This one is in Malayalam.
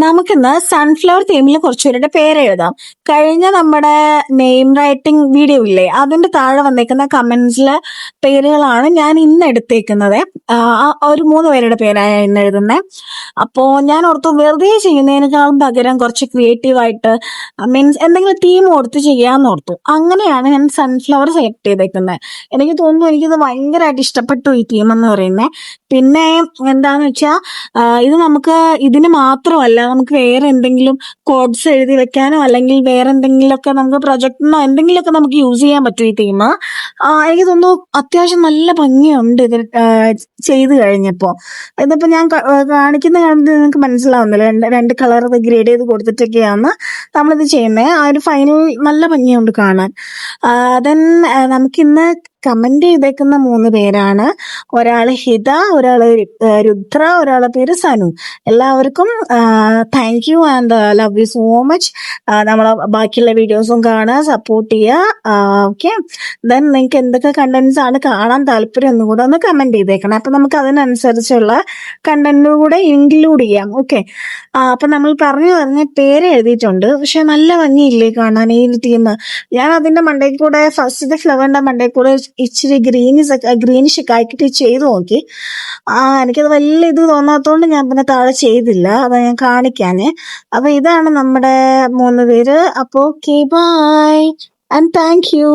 നമുക്കിന്ന് സൺഫ്ലവർ തീമിൽ കുറച്ചുപേരുടെ പേര് എഴുതാം. കഴിഞ്ഞ നമ്മുടെ നെയിം റൈറ്റിംഗ് വീഡിയോ ഇല്ലേ, അതിന്റെ താഴെ വന്നേക്കുന്ന കമന്റ്സിലെ പേരുകളാണ് ഞാൻ ഇന്ന് എടുത്തേക്കുന്നത്. ഒരു 3 പേരുടെ പേരാണ് ഞാൻ ഇന്ന് എഴുതുന്നത്. അപ്പോൾ ഞാൻ ഓർത്തു വെറുതെ ചെയ്യുന്നതിനേക്കാളും പകരം കുറച്ച് ക്രിയേറ്റീവായിട്ട് മീൻസ് എന്തെങ്കിലും തീം കൊടുത്ത് ചെയ്യാമെന്ന് ഓർത്തു. അങ്ങനെയാണ് ഞാൻ സൺഫ്ലവർ സെലക്ട് ചെയ്തേക്കുന്നത്. എനിക്ക് തോന്നുന്നു എനിക്കിത് ഭയങ്കരമായിട്ട് ഇഷ്ടപ്പെട്ടു ഈ തീം എന്ന് പറയുന്നത്. പിന്നെ എന്താന്ന് വെച്ചാൽ ഇത് നമുക്ക് ഇതിന് മാത്രമല്ല, നമുക്ക് വേറെ എന്തെങ്കിലും കോഡ്സ് എഴുതി വെക്കാനോ അല്ലെങ്കിൽ വേറെ എന്തെങ്കിലുമൊക്കെ നമുക്ക് പ്രൊജക്ടിനോ എന്തെങ്കിലുമൊക്കെ നമുക്ക് യൂസ് ചെയ്യാൻ പറ്റും ഈ തീം. എനിക്ക് തോന്നുന്നു അത്യാവശ്യം നല്ല ഭംഗിയുണ്ട് ഇത് ചെയ്ത് കഴിഞ്ഞപ്പോൾ. ഇതിപ്പോൾ ഞാൻ കാണിക്കുന്ന കാണുന്നത് നിങ്ങൾക്ക് മനസ്സിലാവുന്നില്ല, രണ്ട് കളർ ഗ്രേഡ് ചെയ്ത് കൊടുത്തിട്ടൊക്കെയാണ് നമ്മളിത് ചെയ്യുന്നത്. ആ ഒരു ഫൈനൽ നല്ല ഭംഗിയുണ്ട് കാണാൻ. ദെൻ നമുക്കിന്ന് കമന്റ് ചെയ്തേക്കുന്ന 3 പേരാണ്. ഒരാള് ഹിത, ഒരാള് രുദ്ര, ഒരാളുടെ പേര് സനു. എല്ലാവർക്കും thank you and love you so much. നമ്മളെ ബാക്കിയുള്ള വീഡിയോസും കാണുക, സപ്പോർട്ട് ചെയ്യുക. ഓക്കെ, ദെൻ നിങ്ങൾക്ക് എന്തൊക്കെ കണ്ടന്റ്സ് ആണ് കാണാൻ താല്പര്യം എന്നും കൂടെ ഒന്ന് കമന്റ് ചെയ്തേക്കണം. അപ്പൊ നമുക്ക് അതിനനുസരിച്ചുള്ള കണ്ടന്റ് കൂടെ ഇൻക്ലൂഡ് ചെയ്യാം. ഓക്കെ, അപ്പൊ നമ്മൾ പറഞ്ഞ പേര് എഴുതിയിട്ടുണ്ട്. പക്ഷെ നല്ല ഭംഗിയില്ലേ കാണാൻ ഈ ടീം. ഞാൻ അതിന്റെ മണ്ടയിൽ കൂടെ ഫസ്റ്റത്തെ ഫ്ലവറിന്റെ മണ്ടയിൽ കൂടെ ഇച്ചിരി ഗ്രീനിഷ് ഒക്കെ ആക്കിയിട്ട് ചെയ്ത് നോക്കി. എനിക്കത് വലിയ ഇത് തോന്നാത്തതുകൊണ്ട് ഞാൻ പിന്നെ താഴെ ചെയ്തില്ല. അതാ ഞാൻ കാണിക്കാന്. അപ്പൊ ഇതാണ് നമ്മുടെ 3 പേര്. അപ്പോ okay, bye and thank U.